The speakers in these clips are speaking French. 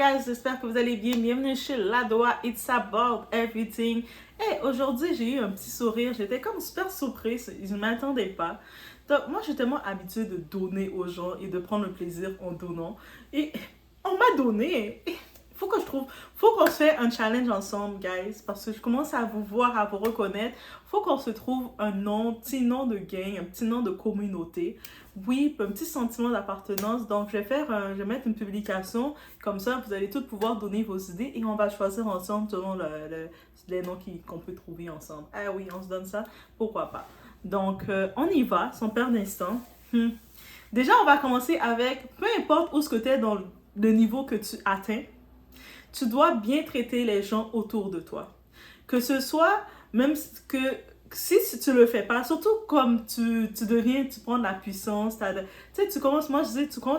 guys, j'espère que vous allez bien. Bienvenue chez Ladoa, It's About Everything. Et aujourd'hui, j'ai eu un petit sourire. J'étais comme super surprise. Je ne m'attendais pas. Donc, moi, je suis tellement habituée de donner aux gens et de prendre le plaisir en donnant. Et on m'a donné. Faut qu'on se fasse un challenge ensemble, guys, parce que je commence à vous voir, à vous reconnaître. Faut qu'on se trouve un nom, petit nom de gang, un petit nom de communauté. Oui, un petit sentiment d'appartenance. Donc, je vais mettre une publication. Comme ça, vous allez tous pouvoir donner vos idées et on va choisir ensemble selon les noms qu'on peut trouver ensemble. Ah oui, on se donne ça. Pourquoi pas? Donc, on y va, sans perdre d'instant. Déjà, on va commencer avec, peu importe où ce que tu es dans le niveau que tu atteins, tu dois bien traiter les gens autour de toi. Que ce soit, même que si tu le fais pas, surtout comme tu prends de la puissance, tu sais, tu commences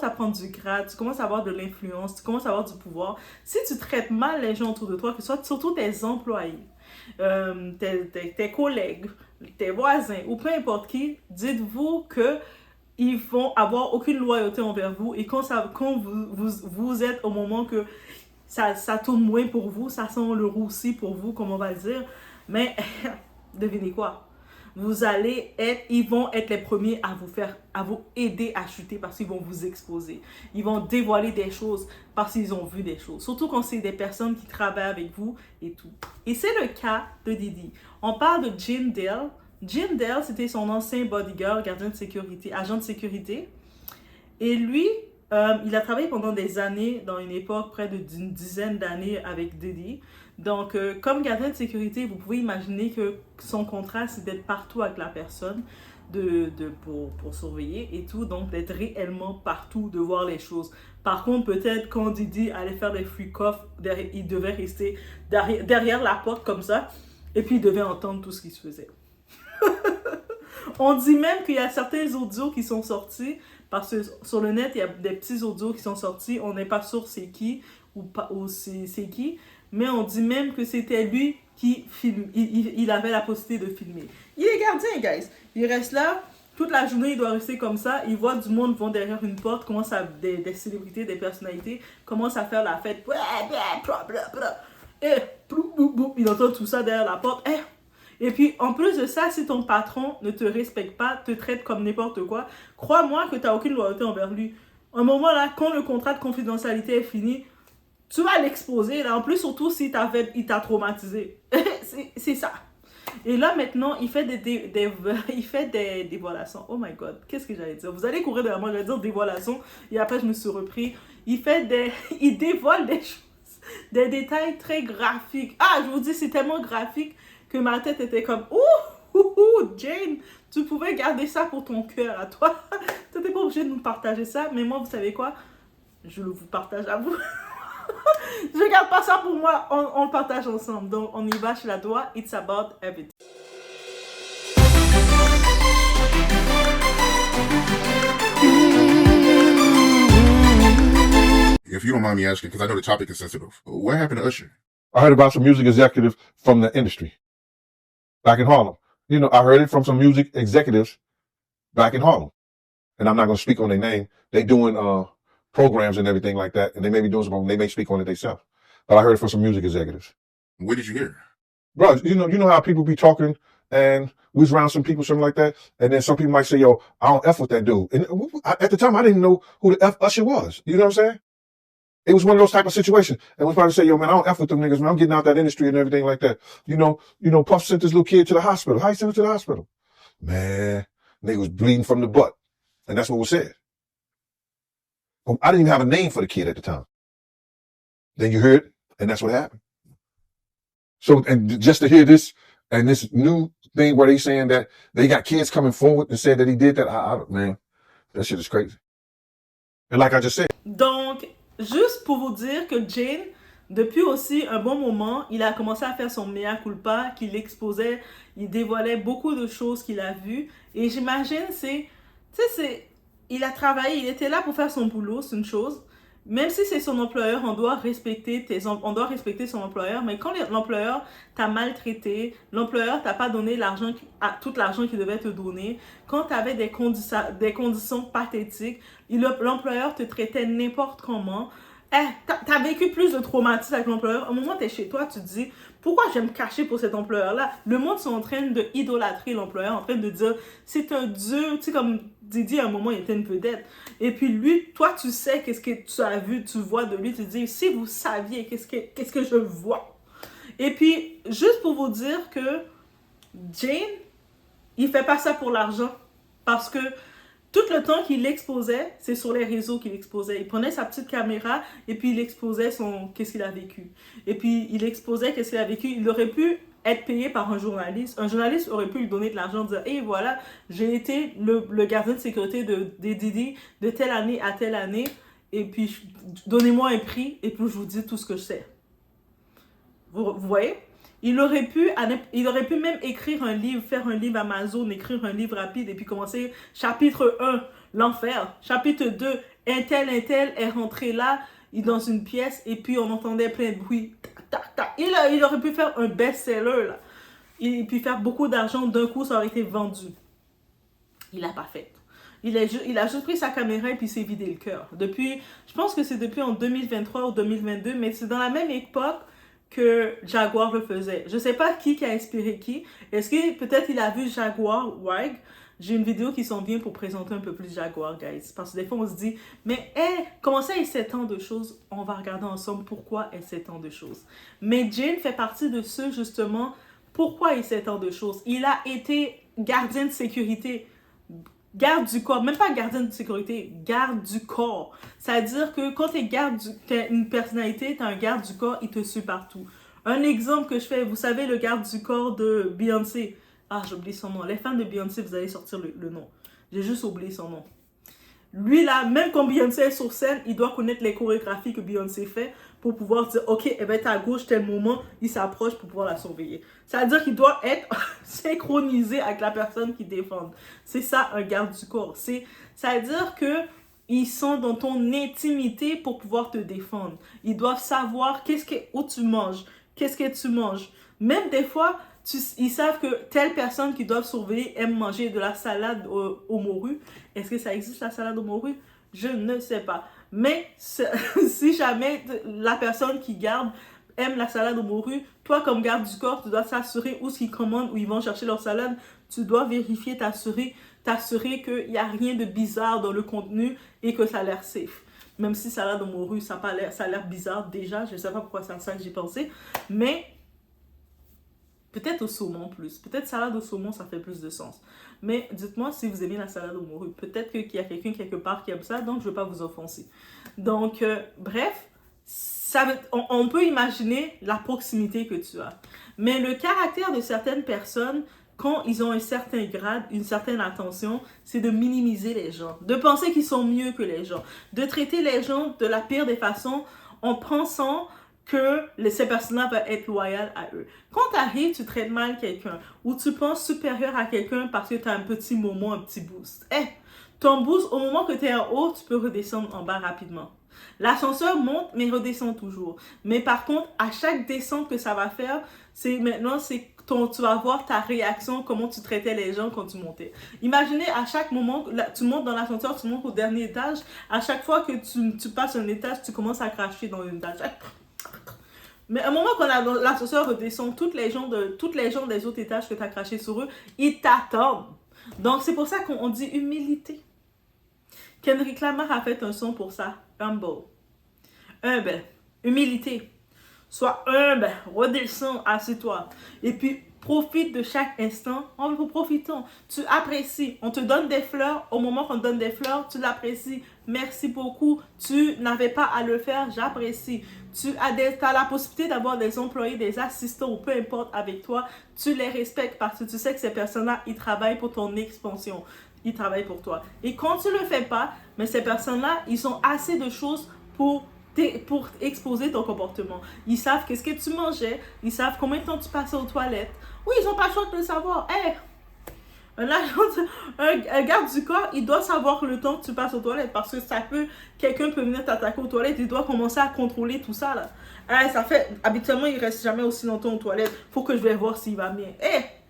à prendre du grade, tu commences à avoir de l'influence, tu commences à avoir du pouvoir. Si tu traites mal les gens autour de toi, que ce soit surtout tes employés, tes collègues, tes voisins ou peu importe qui, dites-vous que ils vont avoir aucune loyauté envers vous et quand vous êtes au moment que ça tourne moins pour vous, ça sent le roussi pour vous, comme on va le dire. Mais devinez quoi? Ils vont être les premiers à vous aider à chuter parce qu'ils vont vous exposer. Ils vont dévoiler des choses parce qu'ils ont vu des choses. Surtout quand c'est des personnes qui travaillent avec vous et tout. Et c'est le cas de Diddy. On parle de Jim Dale. Jim Dale, c'était son ancien bodyguard, gardien de sécurité, agent de sécurité. Et lui, il a travaillé pendant des années, dans une époque, près d'une dizaine d'années avec Diddy. Donc, comme gardien de sécurité, vous pouvez imaginer que son contrat, c'est d'être partout avec la personne pour surveiller et tout. Donc, d'être réellement partout, de voir les choses. Par contre, peut-être quand Diddy allait faire des freak-offs, il devait rester derrière la porte comme ça. Et puis, il devait entendre tout ce qui se faisait. On dit même qu'il y a certains audios qui sont sortis parce que sur le net, il y a des petits audios qui sont sortis. On n'est pas sûr c'est qui ou c'est qui. Mais on dit même que c'était lui qui filme. Il avait la possibilité de filmer. Il est gardien, guys. Il reste là. Toute la journée, il doit rester comme ça. Il voit du monde vont derrière une porte, des célébrités, des personnalités, commencent à faire la fête. Et il entend tout ça derrière la porte. Et puis, en plus de ça, si ton patron ne te respecte pas, te traite comme n'importe quoi, crois-moi que tu n'as aucune loyauté envers lui. À un moment là, quand le contrat de confidentialité est fini, tu vas l'exposer. Là. En plus, surtout si il t'a traumatisé. C'est ça. Et là, maintenant, il fait des dévoilations. Oh my God, qu'est-ce que j'allais dire? Vous allez courir derrière moi, je vais dire dévoilations. Et après, je me suis repris. Il dévoile des choses, des détails très graphiques. Ah, je vous dis, c'est tellement graphique que ma tête était comme Jane, tu pouvais garder ça pour ton cœur à toi. Tu n'étais pas obligé de nous partager ça, mais moi, vous savez quoi? Je le vous partage à vous. Je garde pas ça pour moi, on le partage ensemble. Donc, on y va chez Ladoa, It's About Everything. If you don't mind me asking, because I know the topic is sensitive, what happened to Usher? I heard about some music executives from the industry back in Harlem. You know, I heard it from some music executives back in Harlem. And I'm not going to speak on their name. They doing programs and everything like that. And they may be doing something. They may speak on it themselves. But I heard it from some music executives. Where did you hear? Bro, you know how people be talking and we was around some people, something like that. And then some people might say, yo, I don't F with that dude. And at the time, I didn't know who the F Usher was. You know what I'm saying? It was one of those type of situations. And we probably say, yo, man, I don't F with them niggas, man. I'm getting out that industry and everything like that. You know, Puff sent this little kid to the hospital. How you sent him to the hospital? Man, nigga was bleeding from the butt. And that's what was said. I didn't even have a name for the kid at the time. Then you heard it, and that's what happened. So, and just to hear this, and this new thing where they saying that they got kids coming forward and said that he did that, man, that shit is crazy. And like I just said. Donc, juste pour vous dire que Jane, depuis aussi un bon moment, il a commencé à faire son mea culpa, qu'il exposait, il dévoilait beaucoup de choses qu'il a vues. Et j'imagine, il a travaillé, il était là pour faire son boulot, c'est une chose. Même si c'est son employeur, on doit respecter son employeur. Mais quand l'employeur t'a maltraité, l'employeur t'a pas donné tout l'argent qu'il devait te donner, quand tu avais des conditions pathétiques, l'employeur te traitait n'importe comment, t'as vécu plus de traumatisme avec l'employeur. Au moment où t'es chez toi, tu te dis, pourquoi je vais me cacher pour cet employeur-là? Le monde sont en train de idolâtrer l'employeur, en train de dire, c'est un dieu, tu sais, comme Didi, à un moment, il était une vedette. Et puis lui, toi, tu sais qu'est-ce que tu as vu, tu vois de lui, tu te dis, si vous saviez qu'est-ce que je vois. Et puis, juste pour vous dire que Jane, il fait pas ça pour l'argent. Parce que tout le temps qu'il exposait, c'est sur les réseaux qu'il exposait. Il prenait sa petite caméra et puis il exposait qu'est-ce qu'il a vécu. Et puis il exposait qu'est-ce qu'il a vécu. Il aurait pu être payé par un journaliste. Un journaliste aurait pu lui donner de l'argent, dire, hey, voilà, j'ai été le gardien de sécurité de Didi de telle année à telle année. Et puis donnez-moi un prix et puis je vous dis tout ce que je sais. Vous voyez? Il aurait pu même écrire un livre, faire un livre Amazon, écrire un livre rapide et puis commencer chapitre 1, l'enfer. Chapitre 2, un tel est rentré là, dans une pièce et puis on entendait plein de bruit. Il aurait pu faire un best-seller là. Et puis faire beaucoup d'argent d'un coup, ça aurait été vendu. Il l'a pas fait. Il a juste pris sa caméra et puis s'est vidé le cœur. Je pense que c'est depuis en 2023 ou 2022, mais c'est dans la même époque que Jaguar le faisait. Je sais pas qui a inspiré qui. Est-ce que peut-être il a vu Jaguar Wag? J'ai une vidéo qui s'en vient pour présenter un peu plus Jaguar, guys. Parce que des fois, on se dit, mais comment ça, il sait tant de choses? On va regarder ensemble pourquoi il sait tant de choses. Mais Jane fait partie de ceux, justement, pourquoi il sait tant de choses. Il a été gardien de sécurité. Garde du corps, même pas gardien de sécurité, garde du corps. C'est-à-dire que quand t'es une personnalité, t'es un garde du corps, il te suit partout. Un exemple que je fais, vous savez le garde du corps de Beyoncé. Ah, j'ai oublié son nom. Les fans de Beyoncé, vous allez sortir le nom. J'ai juste oublié son nom. Lui là, même quand Beyoncé est sur scène, il doit connaître les chorégraphies que Beyoncé fait pour pouvoir dire, ok, elle va être à gauche tel moment, il s'approche pour pouvoir la surveiller. C'est-à-dire qu'il doit être synchronisé avec la personne qui défend. C'est ça un garde du corps. C'est-à-dire que ils sont dans ton intimité pour pouvoir te défendre. Ils doivent savoir où tu manges, qu'est-ce que tu manges. Même des fois, ils savent que telle personne qui doit surveiller aime manger de la salade au morue. Est-ce que ça existe la salade au morue? Je ne sais pas. Mais si jamais la personne qui garde aime la salade au morue, toi comme garde du corps, tu dois s'assurer où ils commandent, où ils vont chercher leur salade. Tu dois vérifier, t'assurer qu'il n'y a rien de bizarre dans le contenu et que ça a l'air safe. Même si salade au morue, ça a l'air bizarre déjà. Je ne sais pas pourquoi c'est à ça que j'ai pensé. Mais peut-être au saumon plus. Peut-être salade au saumon, ça fait plus de sens. Mais dites-moi si vous aimez la salade au morue. Peut-être qu'il y a quelqu'un quelque part qui aime ça, donc je ne veux pas vous offenser. Donc, bref, on peut imaginer la proximité que tu as. Mais le caractère de certaines personnes, quand ils ont un certain grade, une certaine attention, c'est de minimiser les gens. De penser qu'ils sont mieux que les gens. De traiter les gens de la pire des façons en pensant que ces personnes-là vont être loyales à eux. Quand tu arrives, tu traites mal quelqu'un ou tu penses supérieur à quelqu'un parce que tu as un petit moment, un petit boost. Ton boost, au moment que tu es en haut, tu peux redescendre en bas rapidement. L'ascenseur monte, mais redescend toujours. Mais par contre, à chaque descente que ça va faire, tu vas voir ta réaction, comment tu traitais les gens quand tu montais. Imaginez à chaque moment, tu montes dans l'ascenseur, tu montes au dernier étage. À chaque fois que tu passes un étage, tu commences à cracher dans une étage. Mais à un moment quand l'ascenseur redescend, toutes les gens des autres étages que tu as craché sur eux, ils t'attendent. Donc c'est pour ça qu'on dit humilité. Kendrick Lamar a fait un son pour ça. Humble. Humilité. Sois humble, redescends, assieds-toi. Et puis, profite de chaque instant en profitant. Tu apprécies. On te donne des fleurs. Au moment qu'on te donne des fleurs, tu l'apprécies. Merci beaucoup. Tu n'avais pas à le faire. J'apprécie. Tu as la possibilité d'avoir des employés, des assistants ou peu importe avec toi. Tu les respectes parce que tu sais que ces personnes-là, ils travaillent pour ton expansion. Ils travaillent pour toi. Et quand tu ne le fais pas, mais ces personnes-là, ils ont assez de choses pour exposer ton comportement. Ils savent qu'est-ce que tu mangeais, ils savent combien de temps tu passais aux toilettes. Oui, ils n'ont pas le choix de le savoir. Un garde du corps, il doit savoir le temps que tu passes aux toilettes parce que quelqu'un peut venir t'attaquer aux toilettes, il doit commencer à contrôler tout ça là. Habituellement, il reste jamais aussi longtemps aux toilettes. Faut que je vais voir s'il va bien.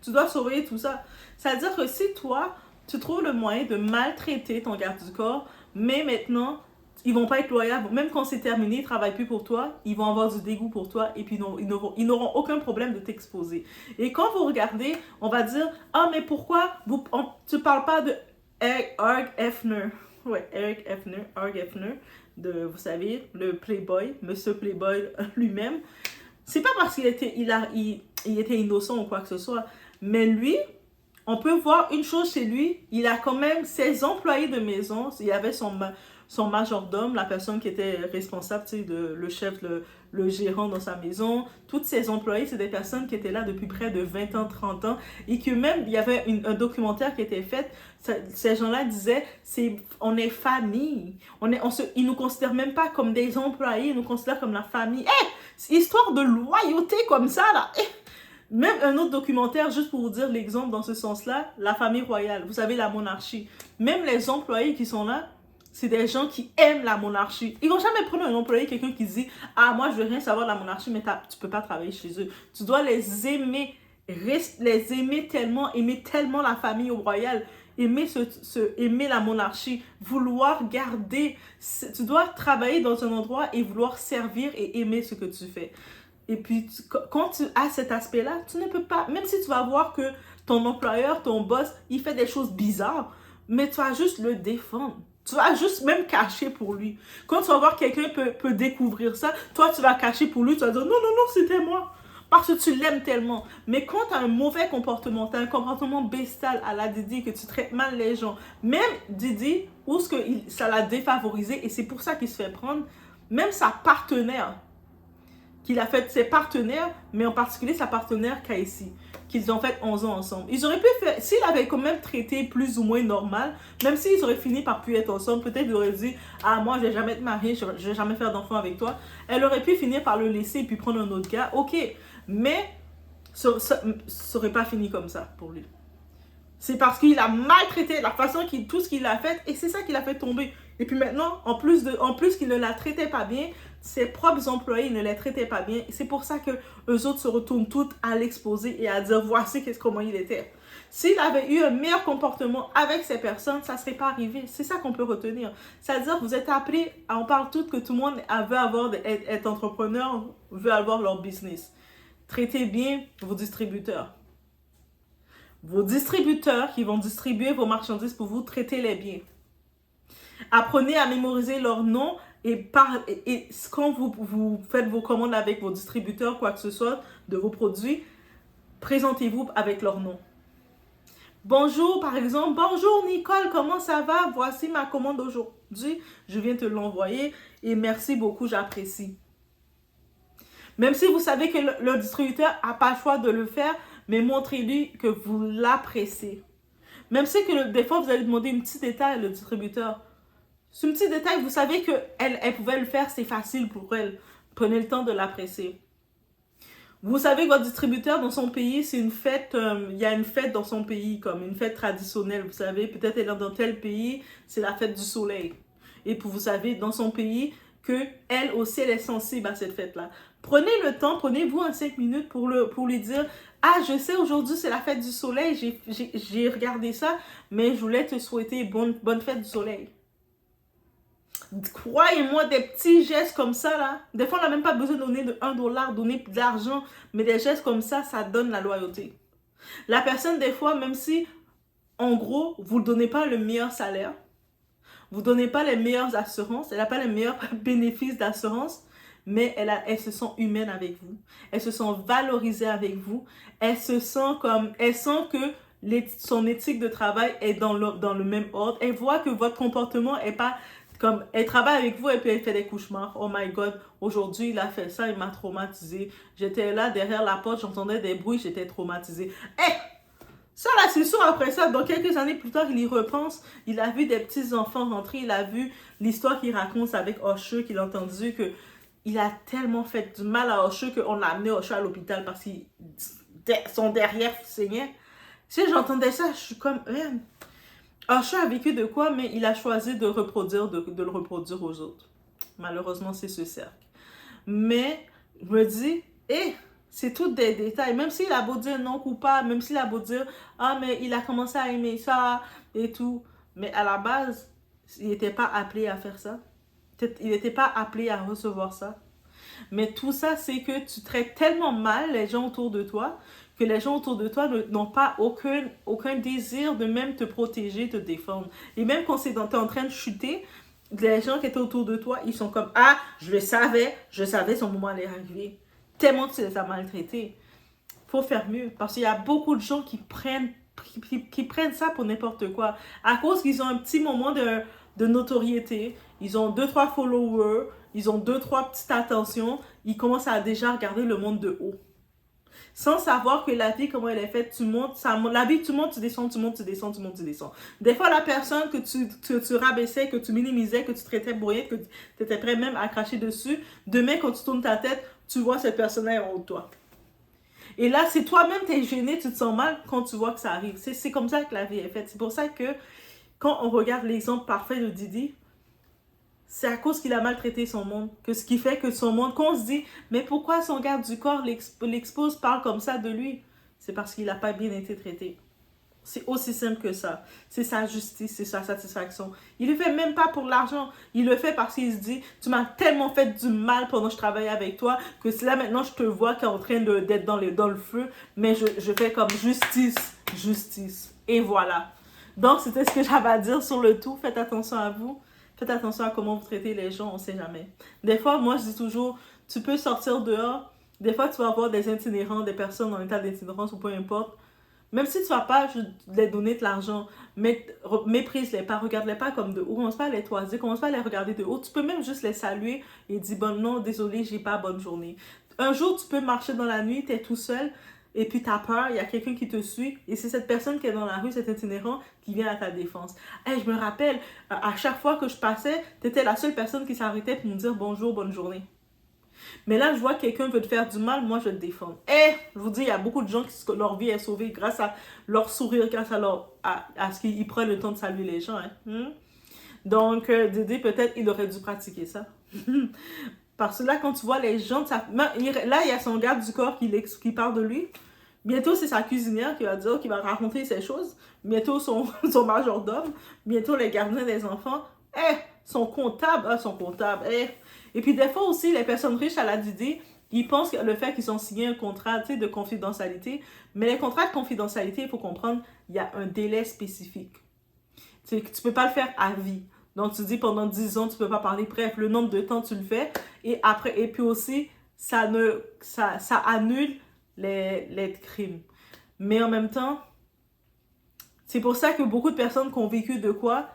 Tu dois surveiller tout ça. C'est-à-dire que si toi, tu trouves le moyen de maltraiter ton garde du corps, mais maintenant, ils vont pas être loyaux. Même quand c'est terminé, ils travaillent plus pour toi, ils vont avoir du dégoût pour toi et puis ils n'auront aucun problème de t'exposer. Et quand vous regardez, on va dire, ah, mais pourquoi tu parles pas de Hugh Hefner? Ouais, Hugh Hefner, vous savez, le Playboy, Monsieur Playboy lui-même. C'est pas parce qu'il était innocent ou quoi que ce soit, mais lui, on peut voir une chose chez lui, il a quand même ses employés de maison, il y avait son majordome, la personne qui était responsable, tu sais, le chef, le gérant dans sa maison, tous ses employés, c'est des personnes qui étaient là depuis près de 20 ans, 30 ans, et que même, il y avait un documentaire qui était fait, ces gens-là disaient, on est famille, ils nous considèrent même pas comme des employés, ils nous considèrent comme la famille. Histoire de loyauté comme ça, là. Même un autre documentaire, juste pour vous dire l'exemple dans ce sens-là, la famille royale, vous savez, la monarchie. Même les employés qui sont là, c'est des gens qui aiment la monarchie. Ils vont jamais prendre un employé, quelqu'un qui dit « Ah, moi, je veux rien savoir de la monarchie, mais tu peux pas travailler chez eux. » Tu dois les aimer aimer tellement la famille royale, aimer la monarchie, vouloir garder. Tu dois travailler dans un endroit et vouloir servir et aimer ce que tu fais. Et puis, quand tu as cet aspect-là, tu ne peux pas, même si tu vas voir que ton employeur, ton boss, il fait des choses bizarres, mais tu vas juste le défendre. Tu vas juste même cacher pour lui. Quand tu vas voir quelqu'un peut découvrir ça, toi, tu vas cacher pour lui, tu vas dire « Non, non, non, c'était moi ». Parce que tu l'aimes tellement. Mais quand tu as un mauvais comportement, tu as un comportement bestial à la Didi, que tu traites mal les gens, même Didi, où ça l'a défavorisé, et c'est pour ça qu'il se fait prendre, même sa partenaire, qu'il a fait ses partenaires, mais en particulier sa partenaire Kaïsi, qu'ils ont fait 11 ans ensemble. Ils auraient pu faire, s'ils avaient quand même traité plus ou moins normal, même s'ils auraient fini par pu être ensemble, peut-être ils auraient dit « Ah, moi, je vais jamais te marier, je vais jamais faire d'enfant avec toi. » Elle aurait pu finir par le laisser et puis prendre un autre gars, ok. Mais ça n'aurait pas fini comme ça pour lui. C'est parce qu'il a maltraité la façon tout ce qu'il a fait, et c'est ça qui l'a fait tomber. Et puis maintenant, en plus qu'il ne la traitait pas bien, ses propres employés ne les traitaient pas bien. C'est pour ça que eux autres se retournent tous à l'exposer et à dire voici comment il était. S'il avait eu un meilleur comportement avec ces personnes, ça ne serait pas arrivé. C'est ça qu'on peut retenir. C'est-à-dire vous êtes appelés, on parle tout que tout le monde veut être entrepreneur, veut avoir leur business. Traitez bien vos distributeurs. Vos distributeurs qui vont distribuer vos marchandises pour vous, traitez-les bien. Apprenez à mémoriser leurs noms et quand vous faites vos commandes avec vos distributeurs, quoi que ce soit, de vos produits, présentez-vous avec leur nom. Bonjour, par exemple. Bonjour Nicole, comment ça va? Voici ma commande aujourd'hui. Je viens te l'envoyer et merci beaucoup, j'apprécie. Même si vous savez que le distributeur n'a pas le choix de le faire, mais montrez-lui que vous l'appréciez. Même si que des fois, vous allez demander un petit détail au distributeur. Ce petit détail, vous savez qu'elle pouvait le faire, c'est facile pour elle. Prenez le temps de l'apprécier. Vous savez que votre distributeur dans son pays, c'est une fête, il y a une fête dans son pays, comme une fête traditionnelle. Vous savez, peut-être elle est dans tel pays, c'est la fête du soleil. Et puis vous savez, dans son pays, qu'elle aussi, elle est sensible à cette fête-là. Prenez le temps, prenez-vous un 5 minutes pour lui dire « Ah, je sais, aujourd'hui, c'est la fête du soleil, j'ai regardé ça, mais je voulais te souhaiter bonne fête du soleil. » Croyez-moi, des petits gestes comme ça, là, des fois, on n'a même pas besoin de donner de 1 $, donner de l'argent, mais des gestes comme ça donne la loyauté. La personne, des fois, même si, en gros, vous ne donnez pas le meilleur salaire, vous ne donnez pas les meilleures assurances, elle n'a pas les meilleurs bénéfices d'assurance, mais elle se sent humaine avec vous. Elle se sent valorisée avec vous. Elle sent que son éthique de travail est dans le même ordre. Elle voit que votre comportement est pas comme... Elle travaille avec vous et puis elle fait des cauchemars. Oh my God, aujourd'hui il a fait ça, il m'a traumatisée. J'étais là derrière la porte, j'entendais des bruits, j'étais traumatisée. Ça là, c'est sûr, après ça, dans quelques années plus tard, il y repense. Il a vu des petits enfants rentrer, il a vu l'histoire qu'il raconte avec Usher, qu'il a entendu que il a tellement fait du mal à Usher qu'on a amené Usher à l'hôpital parce que son derrière saignait. Si j'entendais ça, je suis comme... Usher a vécu de quoi, mais il a choisi de le reproduire aux autres. Malheureusement, c'est ce cercle. Mais je me dis, c'est tout des détails. Même s'il a beau dire non coupable, même s'il a beau dire, ah, mais il a commencé à aimer ça et tout. Mais à la base, il n'était pas appelé à faire ça. Il il n'était pas appelé à recevoir ça. Mais tout ça, c'est que tu traites tellement mal les gens autour de toi que les gens autour de toi n'ont pas aucun désir de même te protéger, te défendre. Et même quand t'es en train de chuter, les gens qui étaient autour de toi, ils sont comme « Ah, je savais son moment allait arriver. » Tellement tu les as maltraités. Faut faire mieux. Parce qu'il y a beaucoup de gens qui prennent ça pour n'importe quoi. À cause qu'ils ont un petit moment de notoriété, ils ont 2-3 followers, ils ont 2-3 petites attentions, ils commencent à déjà regarder le monde de haut. Sans savoir que la vie, comment elle est faite, tu montes, la vie, tu montes, tu descends, tu montes, tu descends, tu montes, tu descends. Des fois, la personne que tu rabaissais, que tu minimisais, que tu traitais pour rien, que tu étais prêt même à cracher dessus, demain, quand tu tournes ta tête, tu vois cette personne-là en haut de toi. Et là, c'est toi-même, tu es gêné, tu te sens mal quand tu vois que ça arrive. C'est comme ça que la vie est faite. C'est pour ça que quand on regarde l'exemple parfait de Didi, c'est à cause qu'il a maltraité son monde. Que ce qui fait que son monde, quand on se dit, mais pourquoi son garde du corps l'expose, parle comme ça de lui? C'est parce qu'il n'a pas bien été traité. C'est aussi simple que ça. C'est sa justice, c'est sa satisfaction. Il le fait même pas pour l'argent. Il le fait parce qu'il se dit, tu m'as tellement fait du mal pendant que je travaillais avec toi, que c'est là maintenant je te vois qui est en train d'être dans le feu, mais je fais comme justice. Et voilà. Donc c'était ce que j'avais à dire sur le tout. Faites attention à vous. Faites attention à comment vous traitez les gens, on sait jamais. Des fois, moi je dis toujours, tu peux sortir dehors. Des fois, tu vas avoir des itinérants, des personnes en état d'itinérance ou peu importe. Même si tu vas pas les donner de l'argent, méprise-les pas, regarde-les pas comme de haut, commence pas à les toiser, commence pas à les regarder de haut. Tu peux même juste les saluer et dire bon non, désolé, j'ai pas bonne journée. Un jour, tu peux marcher dans la nuit, tu es tout seul et puis tu as peur, il y a quelqu'un qui te suit et c'est cette personne qui est dans la rue, cet itinérant, qui vient à ta défense. Hey, je me rappelle, à chaque fois que je passais, tu étais la seule personne qui s'arrêtait pour me dire bonjour, bonne journée. Mais là, je vois que quelqu'un veut te faire du mal, moi, je te défends. Et je vous dis, il y a beaucoup de gens qui leur vie est sauvée grâce à leur sourire, grâce à ce qu'ils prennent le temps de saluer les gens. Hein. Donc, Dédé, peut-être, il aurait dû pratiquer ça. Parce que là, quand tu vois les gens, là, il y a son garde du corps qui parle de lui. Bientôt, c'est sa cuisinière qui va dire, qui va raconter ces choses. Bientôt, son majordome. Bientôt, les gardiens des enfants. Son comptable. Et puis, des fois aussi, les personnes riches à la Didi, ils pensent que le fait qu'ils ont signé un contrat de confidentialité. Mais les contrats de confidentialité, il faut comprendre, il y a un délai spécifique. Tu ne peux pas le faire à vie. Donc, tu dis pendant 10 ans, tu ne peux pas parler. Bref, le nombre de temps, tu le fais. Et puis aussi, ça annule les crimes. Mais en même temps, c'est pour ça que beaucoup de personnes qui ont vécu de quoi,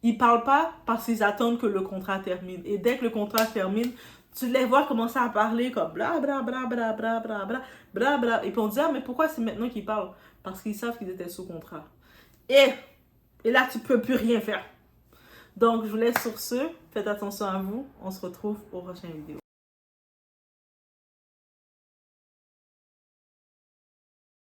ils parlent pas parce qu'ils attendent que le contrat termine. Et dès que le contrat termine, tu les vois commencer à parler comme bla bla bla bla bla bla bla bla bla. Et puis on dit, ah mais pourquoi c'est maintenant qu'ils parlent? Parce qu'ils savent qu'ils étaient sous contrat. Et là, tu peux plus rien faire. Donc, je vous laisse sur ce. Faites attention à vous. On se retrouve au prochain vidéo.